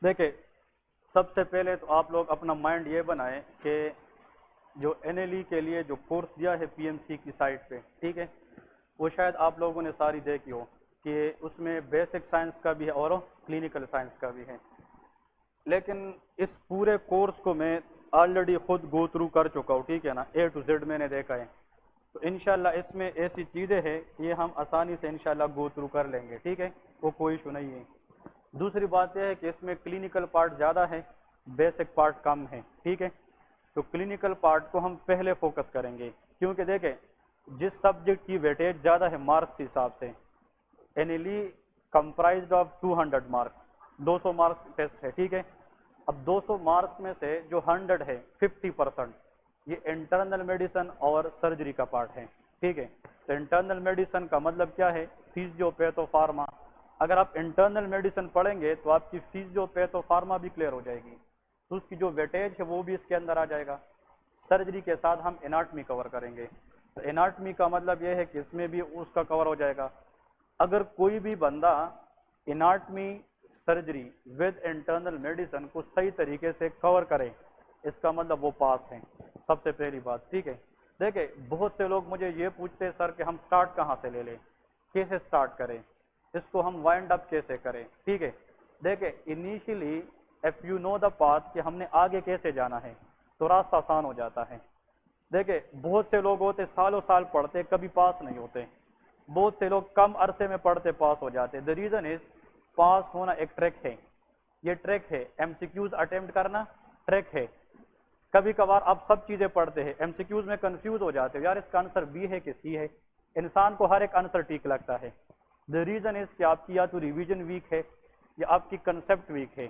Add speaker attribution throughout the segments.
Speaker 1: دیکھیں، سب سے پہلے تو آپ لوگ اپنا مائنڈ یہ بنائیں کہ جو این ایل ای کے لیے جو کورس دیا ہے پی ایم سی کی سائٹ پہ، ٹھیک ہے، وہ شاید آپ لوگوں نے ساری دیکھی ہو کہ اس میں بیسک سائنس کا بھی ہے اور کلینکل سائنس کا بھی ہے. لیکن اس پورے کورس کو میں آلریڈی خود گو تھرو کر چکا ہوں، ٹھیک ہے نا، اے ٹو زیڈ میں نے دیکھا ہے. تو انشاءاللہ اس میں ایسی چیزیں ہیں کہ یہ ہم آسانی سے انشاءاللہ گو تھرو کر لیں گے، ٹھیک ہے، وہ کوئی ایشو نہیں ہے. دوسری بات یہ ہے کہ اس میں کلینکل پارٹ زیادہ ہے، بیسک پارٹ کم ہے، ٹھیک ہے. تو کلینکل پارٹ کو ہم پہلے فوکس کریں گے، کیونکہ دیکھیں جس سبجیکٹ کی ویٹیج زیادہ ہے مارکس کے حساب سے، N L E comprised of 200 marks, 200 marks test ہے، ٹھیک ہے. اب 200 مارکس میں سے جو 100 ہے 50% یہ انٹرنل میڈیسن اور سرجری کا پارٹ ہے، ٹھیک ہے. تو انٹرنل میڈیسن کا مطلب کیا ہے؟ Physio patho pharma. اگر آپ انٹرنل میڈیسن پڑھیں گے تو آپ کی فیزیو پیتھو فارما بھی کلیئر ہو جائے گی، تو اس کی جو ویٹیج ہے وہ بھی اس کے اندر آ جائے گا. سرجری کے ساتھ ہم اناٹمی کور کریں گے، تو اناٹمی کا مطلب یہ ہے کہ اس میں بھی اس کا کور ہو جائے گا. اگر کوئی بھی بندہ anatomy surgery with internal medicine کو صحیح طریقے سے کور کرے، اس کا مطلب وہ پاس ہیں، سب سے پہلی بات، ٹھیک ہے. دیکھیں بہت سے لوگ مجھے یہ پوچھتے ہیں سر کہ ہم سٹارٹ کہاں سے لے لیں، کیسے سٹارٹ کریں، اس کو ہم وائنڈ اپ کیسے کریں، ٹھیک ہے. دیکھیں initially if you know the path کہ ہم نے آگے کیسے جانا ہے تو راستہ آسان ہو جاتا ہے. دیکھیں بہت سے لوگ ہوتے سالوں سال پڑھتے کبھی پاس نہیں ہوتے، بہت سے لوگ کم عرصے میں پڑھتے پاس ہو جاتے. دا ریزن از پاس ہونا ایک ٹریک ہے، یہ ٹریک ہے، ایم سی کیوز اٹیمپٹ کرنا ٹریک ہے. کبھی کبھار آپ سب چیزیں پڑھتے ہیں ایم سی کیوز میں کنفیوز ہو جاتے ہو، یار اس کا آنسر بی ہے کہ سی ہے. انسان کو ہر ایک آنسر ٹھیک لگتا ہے. دا ریزن از کہ آپ کی یا تو ریویژن ویک ہے یا آپ کی کنسپٹ ویک ہے.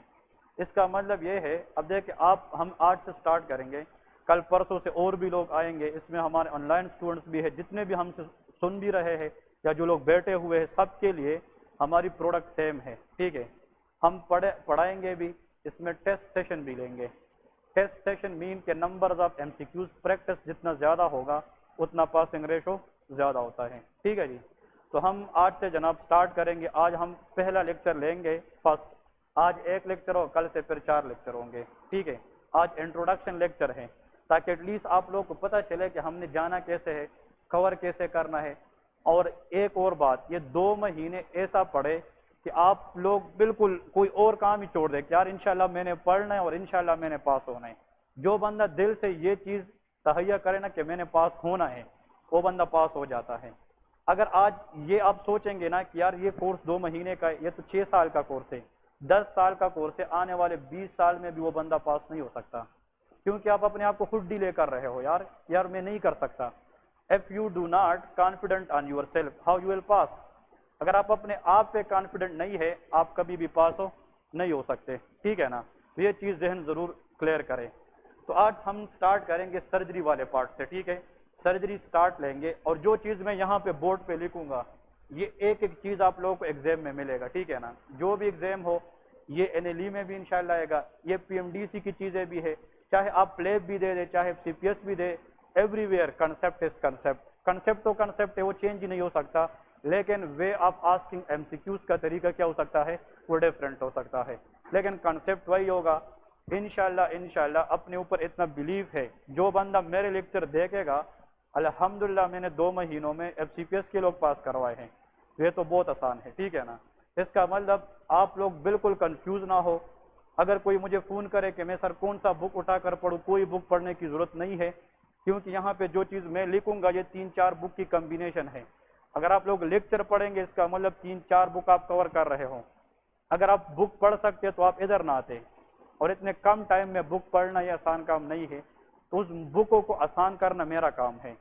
Speaker 1: اس کا مطلب یہ ہے، اب دیکھیں ہم آج سے سٹارٹ کریں گے، کل پرسوں سے اور بھی لوگ آئیں گے، اس میں ہمارے آن لائن اسٹوڈنٹس بھی ہے، جتنے بھی ہم سے سن بھی رہے ہیں یا جو لوگ بیٹھے ہوئے ہیں، سب کے لیے ہماری پروڈکٹ سیم ہے، ٹھیک ہے. ہم پڑھائیں گے بھی، اس میں ٹیسٹ سیشن بھی لیں گے. ٹیسٹ سیشن مین کے numbers of M C Qs, practice جتنا زیادہ ہوگا اتنا پاسنگ ریشو زیادہ ہوتا ہے، ٹھیک ہے جی. تو ہم آج سے جناب سٹارٹ کریں گے. آج ہم پہلا لیکچر لیں گے فرسٹ، آج ایک لیکچر ہو، کل سے پھر 4 لیکچر ہوں گے، ٹھیک ہے. آج انٹروڈکشن لیکچر ہے تاکہ ایٹ لیسٹ آپ لوگ کو پتہ چلے کہ ہم نے جانا کیسے ہے، کور کیسے کرنا ہے. اور ایک اور بات، یہ 2 مہینے ایسا پڑھے کہ آپ لوگ بالکل کوئی اور کام ہی چھوڑ دیں کہ یار انشاءاللہ میں نے پڑھنا ہے اور انشاءاللہ میں نے پاس ہونا ہے. جو بندہ دل سے یہ چیز تہیہ کرے نا کہ میں نے پاس ہونا ہے، وہ بندہ پاس ہو جاتا ہے. اگر آج یہ آپ سوچیں گے نا کہ یار یہ کورس 2 مہینے کا ہے، یہ تو 6 سال کا کورس ہے، 10 سال کا کورس ہے، آنے والے 20 سال میں بھی وہ بندہ پاس نہیں ہو سکتا، کیونکہ آپ اپنے آپ کو خود ڈیلے کر رہے ہو. یار میں نہیں کر سکتا. If you do not confident on yourself, how you will pass؟ اگر آپ اپنے آپ پہ کانفیڈنٹ نہیں ہے، آپ کبھی بھی پاس نہیں ہو سکتے، ٹھیک ہے نا. یہ چیز ذہن ضرور کلیئر کریں. تو آج ہم سٹارٹ کریں گے سرجری والے پارٹ سے، ٹھیک ہے. سرجری سٹارٹ لیں گے، اور جو چیز میں یہاں پہ بورڈ پہ لکھوں گا یہ ایک ایک چیز آپ لوگوں کو ایگزام میں ملے گا، ٹھیک ہے نا. جو بھی ایگزام ہو، یہ این ایل ای میں بھی انشاءاللہ آئے گا، یہ پی ایم ڈی سی کی چیزیں بھی ہے، چاہے آپ پلیب بھی دے دیں، چاہے سی پی ایس بھی دے، everywhere concept is concept. Concept تو کنسپٹ ہے، وہ چینج ہی نہیں ہو سکتا، لیکن way of asking M C Qs کا طریقہ کیا ہو سکتا ہے، وہ ڈفرینٹ ہو سکتا ہے، لیکن کنسپٹ وہی ہوگا. انشاءاللہ اپنے اوپر اتنا بلیف ہے، جو بندہ میرے لیکچر دیکھے گا، الحمدللہ میں نے 2 مہینوں میں ایف سی پی ایس کے لوگ پاس کروائے ہیں. یہ تو بہت آسان ہے، ٹھیک ہے نا. اس کا مطلب آپ لوگ بالکل کنفیوز نہ ہو. اگر کوئی مجھے فون کرے کہ میں سر کون سا بک اٹھا کر پڑھوں، کوئی بک پڑھنے کی ضرورت نہیں ہے، کیونکہ یہاں پہ جو چیز میں لکھوں گا یہ 3-4 بک کی کمبینیشن ہے. اگر آپ لوگ لیکچر پڑھیں گے اس کا مطلب 3-4 بک آپ کور کر رہے ہوں. اگر آپ بک پڑھ سکتے تو آپ ادھر نہ آتے، اور اتنے کم ٹائم میں بک پڑھنا یہ آسان کام نہیں ہے. تو اس بکوں کو آسان کرنا میرا کام ہے.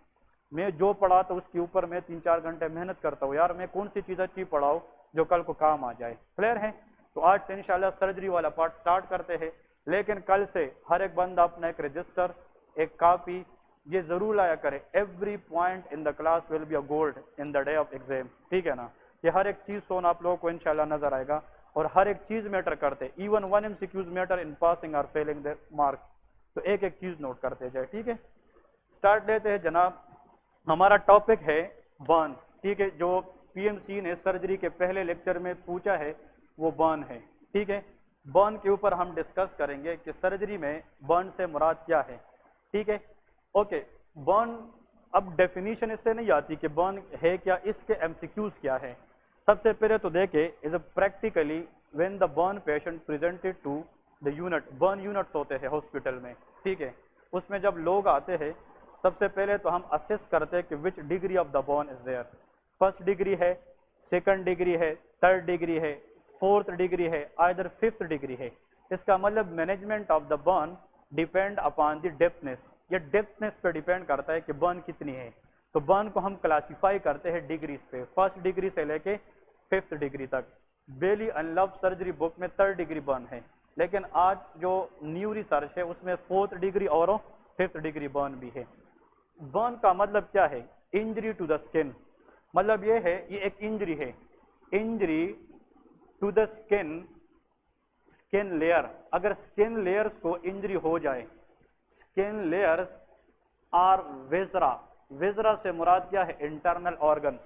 Speaker 1: میں جو پڑھاتا ہوں اس کے اوپر میں 3-4 گھنٹے محنت کرتا ہوں، یار میں کون سی چیز اچھی پڑھاؤں جو کل کو کام آ جائے. کلیئر ہے؟ تو آج سے انشاءاللہ سرجری والا پارٹ سٹارٹ کرتے ہیں، لیکن کل سے ہر ایک بندہ اپنا ایک رجسٹر، ایک کاپی یہ ضرور لایا کرے. Every point in the class will be a gold in the day of exam, ٹھیک ہے نا. یہ ہر ایک چیز سونا آپ لوگوں کو انشاءاللہ نظر آئے گا، اور ہر ایک چیز میٹر کرتے، even 1 M C Qs matter in passing اور فیلنگ دا مارکس. تو ایک ایک چیز نوٹ کرتے جائے، ٹھیک ہے. سٹارٹ لیتے ہیں جناب. ہمارا ٹاپک ہے برن، ٹھیک ہے. جو پی ایم سی نے سرجری کے پہلے لیکچر میں پوچھا ہے وہ برن ہے، ٹھیک ہے. बर्न के ऊपर हम डिस्कस करेंगे कि सर्जरी में बर्न से मुराद क्या है, ठीक है। ओके, बर्न, अब डेफिनेशन इससे नहीं आती कि बर्न है क्या, इसके एमसीक्यूज क्या है। सबसे पहले तो देखे is practically when the burn patient presented to the unit, burn units होते हैं हॉस्पिटल में, ठीक है। उसमें जब लोग आते हैं सबसे पहले तो हम असेस करते हैं कि which degree of the burn is there, first degree है, सेकंड डिग्री है, थर्ड डिग्री है, फोर्थ डिग्री है, आइदर फिफ्थ डिग्री है। इसका मतलब management of the burn depend upon the depthness, ये डेप्थनेस पे डिपेंड करता है कि बर्न कितनी है। तो बर्न को हम क्लासिफाई करते हैं डिग्रीज पे, फर्स्ट डिग्री से लेके फिफ्थ डिग्री तक। बेली एंड लव सर्जरी बुक में थर्ड डिग्री बर्न है, लेकिन आज जो न्यू रिसर्च है उसमें फोर्थ डिग्री और फिफ्थ डिग्री बर्न भी है। बर्न का मतलब क्या है, इंजरी टू द स्किन, मतलब ये है, ये एक इंजरी है, injury to the skin, skin layer, अगर स्किन लेयर्स को इंजरी हो जाए, skin layers are viscera, viscera से मुराद क्या है, इंटरनल ऑर्गन।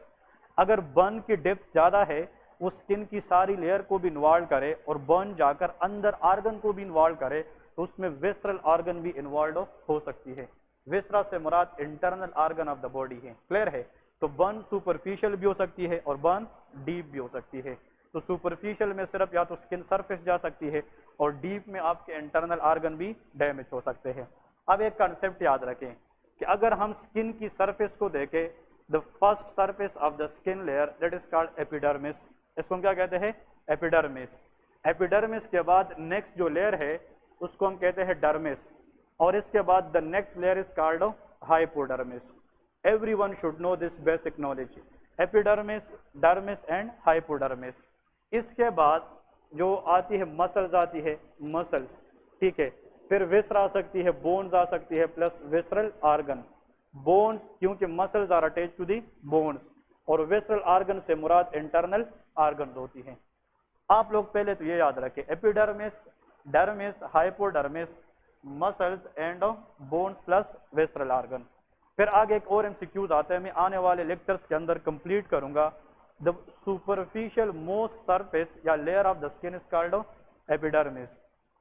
Speaker 1: अगर बर्न की डेप्थ ज्यादा है, वो स्किन की सारी लेयर को भी इन्वॉल्व करे और बर्न जाकर अंदर ऑर्गन को भी इन्वॉल्व करे, तो उसमें विसरल ऑर्गन भी इन्वॉल्व हो सकती है। विसरा से मुराद internal organ of the body है, क्लियर है। तो बर्न सुपरफिशियल भी हो सकती है और बर्न डीप भी हो सकती है। तो सुपरफिशियल में सिर्फ या तो स्किन सरफेस जा सकती है और डीप में आपके इंटरनल ऑर्गन भी डैमेज हो सकते हैं। अब एक कंसेप्ट याद रखें कि अगर हम स्किन की सरफेस को देखें, the first surface of the skin layer that is called epidermis, इसको हम क्या कहते हैं, एपिडर्मिस। एपिडर्मिस के बाद नेक्स्ट जो लेयर है उसको हम कहते हैं डर्मिस, और इसके बाद the next layer is called hypodermis. Everyone should know this basic knowledge, epidermis, dermis and hypodermis. इसके बाद जो आती है मसल्स आती है, मसल्स, ठीक है। फिर विसरा आ सकती है, बोन्स आ सकती है, प्लस विसरल ऑर्गन। बोन्स क्योंकि muscles are attach to the bones, और विसरल ऑर्गन से मुराद इंटरनल ऑर्गन होती है। आप लोग पहले तो ये याद रखें, epidermis, dermis, hypodermis, muscles and bones plus visceral organ. फिर आगे एक और एमसीक्यूज आता है, मैं आने वाले लेक्चर्स के अंदर कंप्लीट करूंगा। द सुपरफिशियल मोस्ट सरफेस या layer of the skin is called epidermis,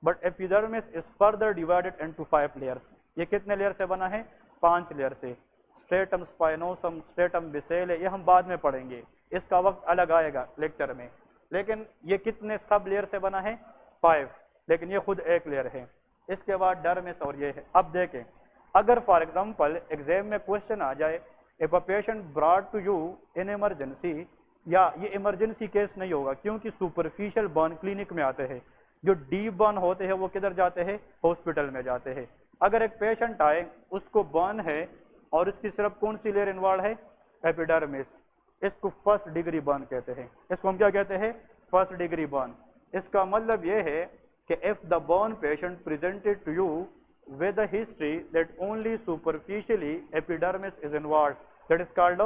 Speaker 1: but epidermis is further divided into 5 layers. ये कितने लेयर से बना है, 5 लेयर से। स्ट्रेटम स्पाइनोसम, स्ट्रेटम बिसेल, ये हम बाद में पढ़ेंगे, इसका वक्त अलग आएगा लेक्चर में। लेकिन ये कितने सब लेयर से बना है, 5, लेकिन ये खुद एक लेयर है। इसके बाद डर्मिस और ये है। अब देखें, अगर फॉर एग्जांपल एग्जाम में क्वेश्चन आ जाए, if a patient brought to you in emergency, या ये इमरजेंसी केस नहीं होगा क्योंकि सुपरफिशियल बर्न क्लिनिक में आते हैं, जो डीप बर्न होते हैं वो किधर जाते हैं, हॉस्पिटल में जाते हैं। अगर एक पेशेंट आए, उसको बर्न है और इसकी सिर्फ कौन सी लेयर इन्वॉल्व है, एपिडर्मिस, इसको फर्स्ट डिग्री बर्न कहते हैं। इसको हम क्या कहते हैं, फर्स्ट डिग्री बर्न। इसका मतलब ये है कि if the burn patient presented to you with a history that only superficially epidermis is involved, that is called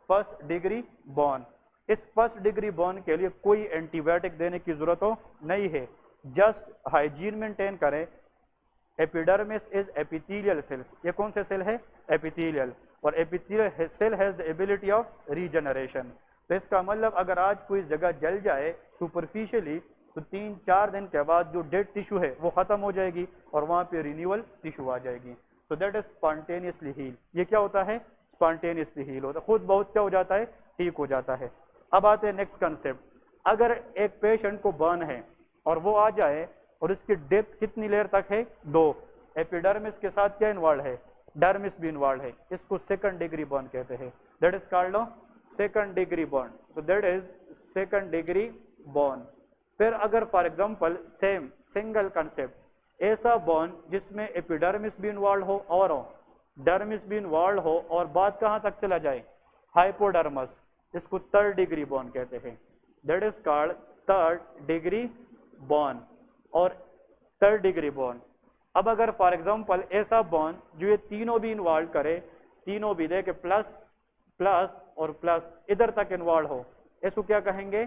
Speaker 1: first degree burn। इस फर्स्ट डिग्री बर्न के लिए कोई एंटीबायोटिक देने की जरूरत हो नहीं है, जस्ट हाइजीन मेंटेन करें। एपिडर्मिस इज एपिथेलियल सेल्स, ये कौन से सेल है, एपिथेलियल, और epithelial cell has the ability of regeneration. तो इसका मतलब अगर आज कोई जगह जल जाए सुपरफिशियली, तो 3-4 दिन के बाद जो डेड टिश्यू है वो खत्म हो जाएगी और वहां पे रिन्यूअल टिश्यू आ जाएगी। तो दैट इज स्पॉन्टेनियसली हील। ये क्या होता है, स्पॉन्टेनियसली हील होता है, खुद बहुत क्या हो जाता है, ठीक हो जाता है। अब आते हैं नेक्स्ट कंसेप्ट, अगर एक पेशेंट को बर्न है और वो आ जाए और इसकी डेप्थ कितनी लेयर तक है, 2, एपिडर्मिस के साथ क्या इन्वॉल्व है, डर्मिस भी इन्वॉल्व है, इसको सेकंड डिग्री बर्न कहते हैं, that is called second degree burn. तो that is second degree burn. फिर अगर for example same single concept, ऐसा बर्न जिसमें एपिडर्मिस भी इन्वॉल्व हो और डर्मिस भी इन्वॉल्व हो और बात कहां तक चला जाए, हाइपोडर्मस, इसको थर्ड डिग्री बर्न कहते हैं, that is called third degree burn और थर्ड डिग्री बर्न। अब अगर फॉर एग्जांपल ऐसा बर्न जो ये तीनों भी इन्वॉल्व करे, तीनों भी देखे प्लस प्लस और प्लस इधर तक इन्वॉल्व हो, इसको क्या कहेंगे,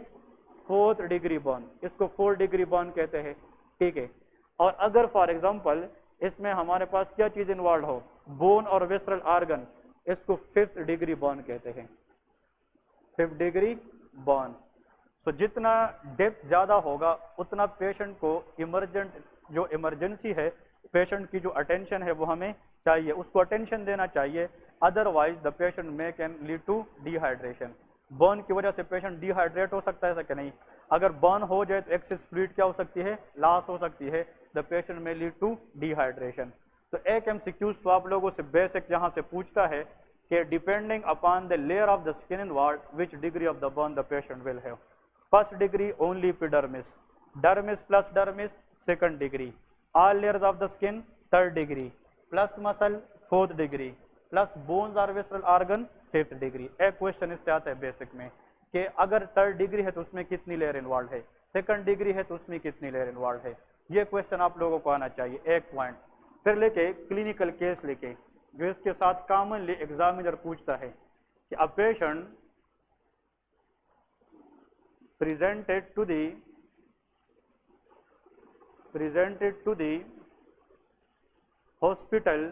Speaker 1: फोर्थ डिग्री बर्न, इसको फोर्थ डिग्री बर्न कहते हैं, ठीक है। और अगर फॉर एग्जांपल इसमें हमारे पास क्या चीज इन्वॉल्व हो, बोन और विसरल ऑर्गन, इसको फिफ्थ डिग्री बर्न कहते हैं, फिफ्थ डिग्री बर्न। तो जितना डेप्थ ज़्यादा होगा उतना पेशेंट को जो इमरजेंसी है, पेशेंट की जो अटेंशन है वो हमें चाहिए, उसको अटेंशन देना चाहिए, अदरवाइज द पेशेंट में can lead to dehydration. Burn की वजह से पेशेंट डिहाइड्रेट हो सकता है, ऐसा कि नहीं? अगर बर्न हो जाए तो एक्सेस फ्लूइड क्या हो सकती है, लॉस हो सकती है, द पेशेंट में लीड टू डिहाइड्रेशन। तो एक एमसीक्यूज तो आप लोगों से बेसिक यहाँ से पूछता है कि depending upon the layer of the skin involved which degree of the burn the patient will have. First degree only epidermis, dermis plus dermis second degree, all layers of the skin third degree, plus muscle fourth degree, plus bones or visceral organ fifth degree। एक question इससे आता है basic में कि अगर third degree है तो उसमें कितनी लेयर इन्वॉल्व है, सेकंड डिग्री है तो उसमें कितनी लेयर इन्वॉल्व है। ये क्वेश्चन आप लोगों को आना चाहिए, एक पॉइंट। फिर लेके क्लिनिकल केस लेके जो इसके साथ कॉमनली एग्जामिनर पूछता है कि a patient presented to the hospital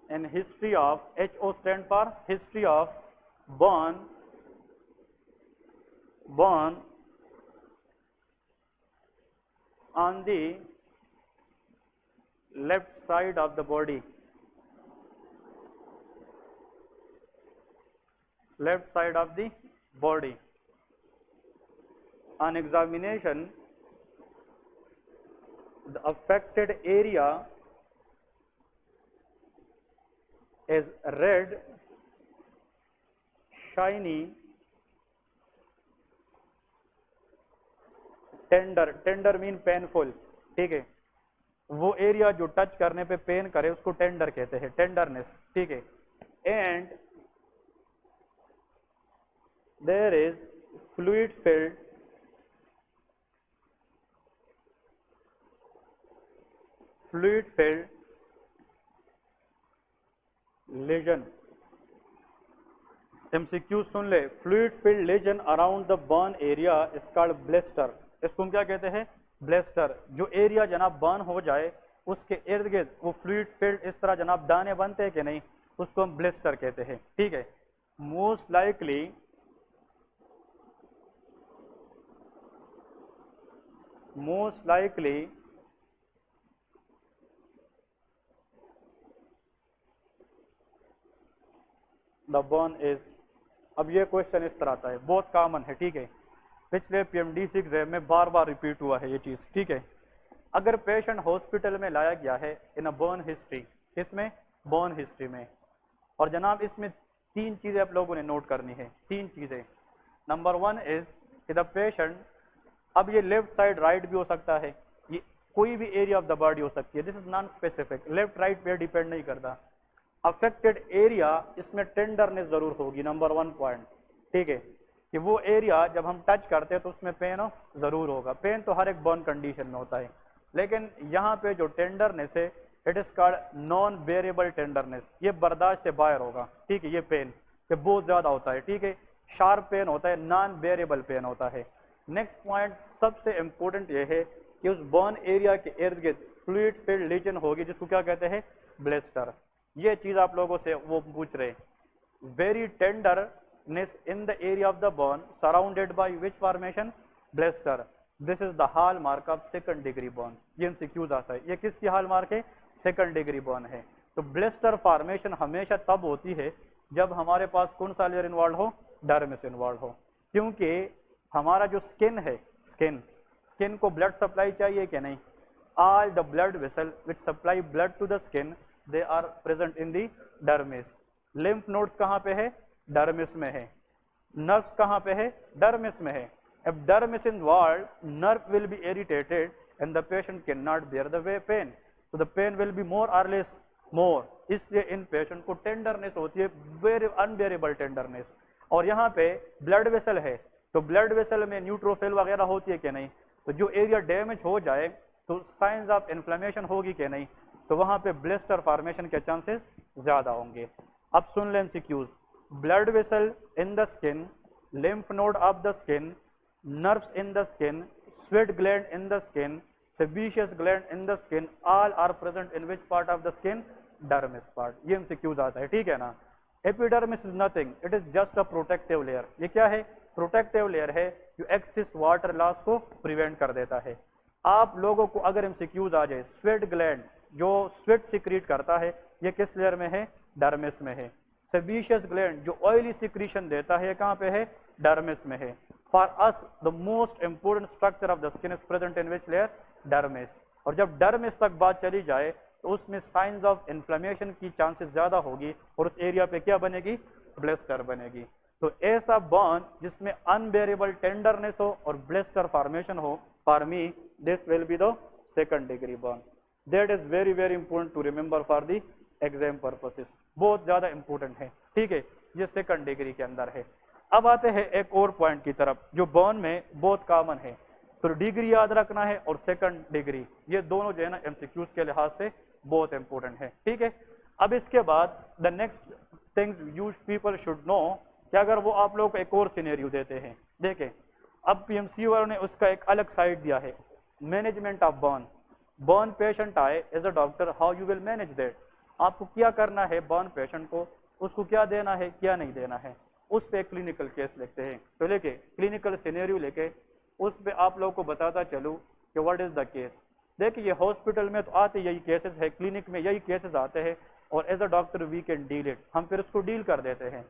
Speaker 1: in history of, HO stand for history of burn on the left side of the body, left side of the body. On examination, the affected area is red, shiny, tender mean painful, ठीक है? वो area जो touch करने पे pen करे उसको tender कहते हैं, टेंडरनेस, ठीक है? And there is fluid filled lesion। MCQ सुन ले, fluid filled lesion around the burn area is called blister। इसको हम क्या कहते हैं, ब्लेस्टर। जो एरिया जनाब बर्न हो जाए उसके इर्द गिर्द वो फ्लूइड फिल्ड इस तरह जनाब दाने बनते हैं कि नहीं, उसको हम ब्लेस्टर कहते हैं, ठीक है? Most likely the burn is, अब ये क्वेश्चन इस तरह आता है, बहुत कॉमन है, ठीक है? पिछले PMDC एग्जाम में बार बार रिपीट हुआ है ये चीज, ठीक है? अगर पेशेंट हॉस्पिटल में लाया गया है इन अ बर्न हिस्ट्री, इसमें बर्न हिस्ट्री में, और जनाब इसमें तीन चीजें आप लोगों ने नोट करनी है, तीन चीजें। नंबर वन इज कि द पेशेंट, अब ये लेफ्ट साइड राइट भी हो सकता है, ये कोई भी एरिया ऑफ द बॉडी हो सकती है, this is non specific, left right पे डिपेंड नहीं करता। अफेक्टेड एरिया, इसमें टेंडरनेस जरूर होगी, नंबर वन पॉइंट, ठीक है? कि वो एरिया जब हम टच करते हैं तो उसमें पेन जरूर होगा। पेन तो हर एक बर्न कंडीशन में होता है, लेकिन यहाँ पे जो टेंडरनेस है it is called non बेरेबल tenderness, ये बर्दाश्त से बाहर होगा, ठीक है? ये पेन ये बहुत ज्यादा होता है, ठीक है? शार्प पेन होता है, नॉन बेरेबल पेन होता है। नेक्स्ट पॉइंट सबसे इंपॉर्टेंट ये है कि उस बर्न एरिया के इर्द गिर्द फ्लूइड फिल्ड लीजन होगी, जिसको क्या कहते हैं, ब्लेस्टर। ये चीज आप लोगों से वो पूछ रहे, very tenderness in the area of the burn surrounded by which formation, blister. This is the hallmark of second degree burn. ये एमसीक्यूज आता है, ये किसकी हॉल मार्क है, सेकंड डिग्री बर्न है। तो ब्लेस्टर फॉर्मेशन हमेशा तब होती है जब हमारे पास कौन सा लेयर इन्वॉल्व हो, डर्मिस इन्वॉल्व हो, क्योंकि हमारा जो स्किन है, स्किन को ब्लड सप्लाई चाहिए कि नहीं? All the blood vessel which supply blood to the skin they are present in the dermis. Lymph nodes कहाँ पे है, डर्मिस में है। नर्व्स कहाँ पे है, डर्मिस में है। If dermis involved, nerve will be irritated and the patient cannot bear the pain. So the pain will be more or less more. इसलिए इन पेशेंट को टेंडरनेस होती है, वेरी अनबेरेबल टेंडरनेस। और यहाँ पे ब्लड वेसल है, तो ब्लड वेसल में न्यूट्रोफिल वगैरह होती है कि नहीं? तो जो एरिया डैमेज हो जाए तो साइंस ऑफ इन्फ्लेमेशन होगी कि नहीं? तो वहां पे ब्लिस्टर फॉर्मेशन के चांसेस ज्यादा होंगे। अब सुन लें MCQs. Blood vessel in the skin, lymph node of the skin, nerves in the skin, sweat gland in the skin, sebaceous gland in the skin, all are present in which part of the skin? Dermis part। ये MCQs आता है, ठीक है ना? Epidermis is nothing, it is just a protective layer. ये क्या है? Protective layer है जो एक्सिस वाटर लॉस को प्रिवेंट कर देता है। आप लोगों को अगर एमसीक्यूज आ जाए, स्वेट ग्लैंड जो स्वेट सिक्रीट करता है ये किस लेयर में है? डर्मिस में है। सेबेशियस ग्लैंड जो ऑयली सिक्रीशन देता है कहाँ पे है? डर्मिस में है। For us the most important structure of the skin is present in which layer? Dermis. और जब डर्मिस तक बात चली जाए तो उसमें साइंस ऑफ इन्फ्लेमेशन की चांसेस ज्यादा होगी और उस एरिया पे क्या बनेगी? ब्लिस्टर बनेगी। तो ऐसा बर्न जिसमें अनबेरेबल टेंडरनेस हो और ब्लिस्टर फॉर्मेशन हो, for me this will be the second degree burn. That is very very important to remember for the exam purposes, बहुत ज्यादा इंपॉर्टेंट है, ठीक है। ये सेकंड डिग्री के अंदर है। अब आते हैं एक और पॉइंट की तरफ जो बर्न में बहुत कॉमन है। तो डिग्री याद रखना है और सेकंड डिग्री, ये दोनों जो है ना एमसीक्यूज के लिहाज से बहुत इंपॉर्टेंट है, ठीक है। अब इसके बाद the next things you people should know कि अगर वो आप लोगों को एक और सिनेरियो देते हैं, देखें अब पीएमसी वालों ने उसका एक अलग साइड दिया है, management of burn. Burn patient आए as a doctor, how you will manage that. आपको क्या करना है बर्न पेशेंट को, उसको क्या देना है क्या नहीं देना है, उस पे क्लिनिकल केस लिखते हैं। तो लेके क्लिनिकल सिनेरियो लेके उस पे आप लोगों को बताता चलूं कि व्हाट इज द केस। देखिए हॉस्पिटल में तो आते यही केसेस है, क्लिनिक में यही केसेस आते हैं और as a doctor we can deal it, हम फिर उसको डील कर देते हैं।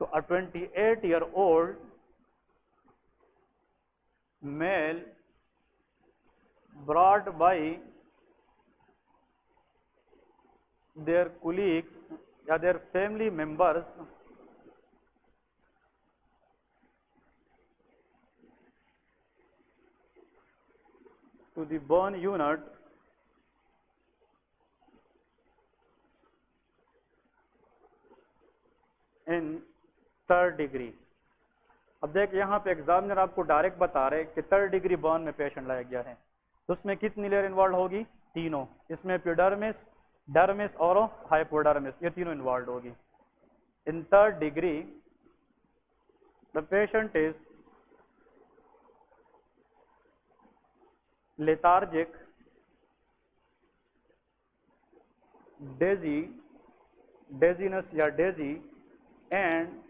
Speaker 1: तो a 28 year old male brought by their colleagues या their family members to the burn unit in third degree। अब देख यहाँ पे एग्जामिनर आपको डायरेक्ट बता रहे कि थर्ड डिग्री बर्न में पेशेंट लाया गया है, तो उसमें कितनी लेयर इन्वॉल्व होगी? तीनों। इसमें एपिडर्मिस, डर्मिस और हाइपोडर्मिस, ये तीनों इन्वॉल्व होगी। In third degree the patient is lethargic, dizzy, dizziness या dizzy and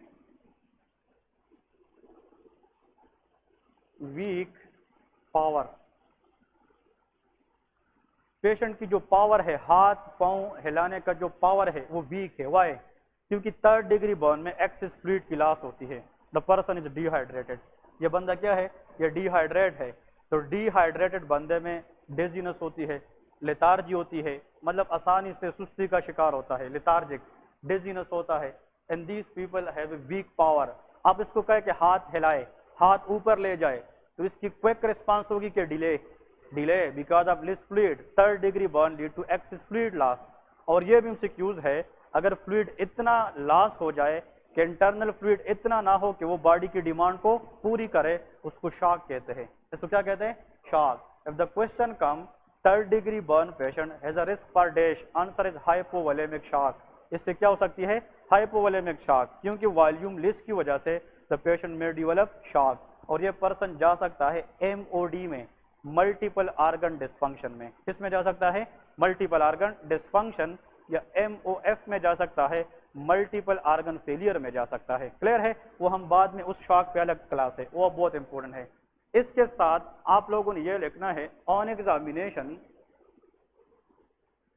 Speaker 1: weak power. Patient की जो पावर है, हाथ पांव हिलाने का जो पावर है वो वीक है। वाई? क्योंकि थर्ड डिग्री बर्न में एक्सेस फ्लूइड की लॉस होती है। The person is dehydrated. ये बंदा क्या है? ये डिहाइड्रेट है। तो डिहाइड्रेटेड बंदे में डेजीनेस होती है, लेथार्जी होती है, मतलब आसानी से सुस्ती का शिकार होता है, लेथार्जिक, डेजीनेस होता है। And these people have a weak power. आप इसको कहे कि हाथ हिलाए, हाथ ऊपर ले जाए, तो इसकी क्विक रिस्पांस होगी कि delay? Delay, because of less fluid. Third degree burn lead to excess fluid loss. और ये भी एमसीक्यूज है, अगर फ्लूइड इतना लॉस हो जाए कि इंटरनल फ्लूइड इतना ना हो कि वो बॉडी की डिमांड को पूरी करे, उसको शॉक कहते हैं। इसको क्या कहते हैं? Shock. If the question come third degree burn patient has a risk for dash, answer is hypovolemic shock. इससे क्या हो सकती है? हाइपोवोलेमिक शॉक, क्योंकि वॉल्यूम लेस की वजह से द पेशेंट में डेवलप शॉक। और ये पर्सन जा सकता है एमओडी में, मल्टीपल ऑर्गन डिस्फंक्शन में। किस में जा सकता है? मल्टीपल ऑर्गन डिस्फंक्शन, या एमओएफ में जा सकता है, मल्टीपल ऑर्गन फेलियर में जा सकता है। क्लियर है? वो हम बाद में, उस शॉक पे अलग क्लास है, वो बहुत इंपॉर्टेंट है। इसके साथ आप लोगों ने ये लिखना है, on examination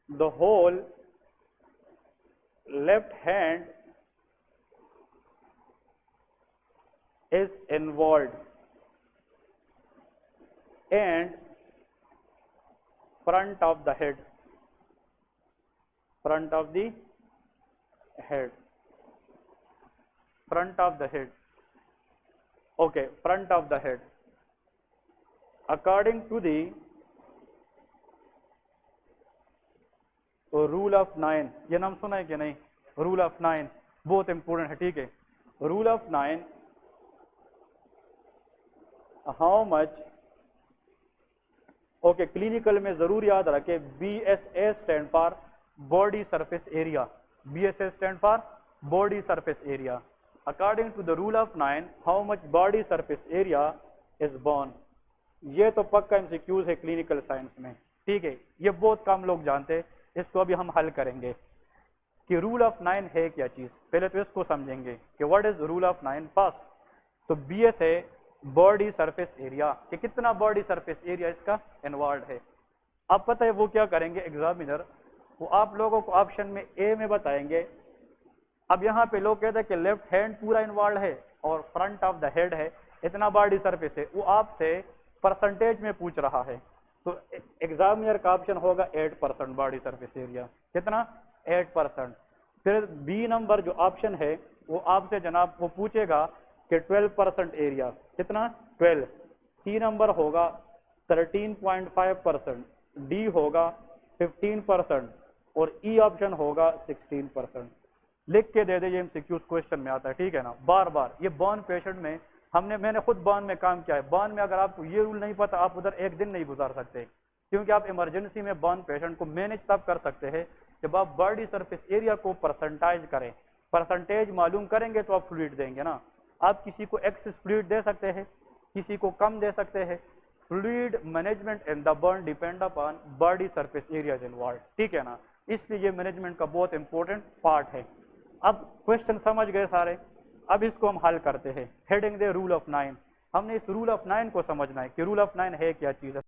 Speaker 1: the whole left hand is involved and front of the head, front of the head, front of the head, okay, front of the head, according to the rule of 9। ये नाम सुना है कि नहीं? Rule of 9 बहुत important है, ठीक है। Rule of 9, how much, okay, clinical में जरूर याद रखे, BSA stand for body surface area, BSA stand for body surface area. According to the rule of 9 how much body surface area is burn. ये तो पक्का एमसीक्यूज है clinical science में, ठीक है। ये बहुत कम लोग जानते हैं, इसको अभी हम हल करेंगे। کہ رول آف 9 ہے کیا چیز. پہلے تو اس کو سمجھیں گے کہ what is rule of 9 first. تو بی ایس ہے باڈی سرفیس ایریا, کہ کتنا باڈی سرفیس ایریا اس کا انوالوڈ ہے. اب پتہ ہے وہ کیا کریں گے ایگزامینر, وہ آپ لوگوں کو آپشن میں اے میں بتائیں گے. اب یہاں پہ لوگ کہتے ہیں کہ لیفٹ ہینڈ پورا انوالوڈ ہے اور فرنٹ آف دا ہیڈ ہے, اتنا باڈی سرفیس ہے. وہ آپ سے پرسنٹیج میں پوچھ رہا ہے, تو ایگزامینر کا آپشن ہوگا 8% باڈی سرفیس ایریا. کتنا؟ 8%. پھر بی نمبر جو آپشن ہے وہ آپ سے جناب وہ پوچھے گا کہ 12% ایریا, کتنا؟ 12. سی نمبر ہوگا 13.5%, ڈی ہوگا 15% اور ای آپشن ہوگا 16%. لکھ کے دے دے, یہ MCQs کوشچن میں آتا ہے, ٹھیک ہے نا. بار بار یہ بورن پیشنٹ میں میں نے خود بورن میں کام کیا ہے. بورن میں اگر آپ کو یہ رول نہیں پتا آپ ادھر ایک دن نہیں گزار سکتے, کیونکہ آپ ایمرجنسی میں بورن پیشنٹ کو مینج تب کر سکتے ہیں جب آپ باڈی سرفیس ایریا کو پرسنٹائز کریں. پرسنٹیج معلوم کریں گے تو آپ فلوئڈ دیں گے نا. آپ کسی کو ایکسس فلوئڈ دے سکتے ہیں, کسی کو کم دے سکتے ہیں. Fluid management in the burn depend upon body surface area involved, ٹھیک ہے نا. اس لیے یہ مینجمنٹ کا بہت امپورٹنٹ پارٹ ہے. اب کوشچن سمجھ گئے سارے. اب اس کو ہم حل کرتے ہیں. Heading the rule of 9. ہم نے اس رول آف 9 کو سمجھنا ہے کہ رول آف 9 ہے کیا چیز ہے.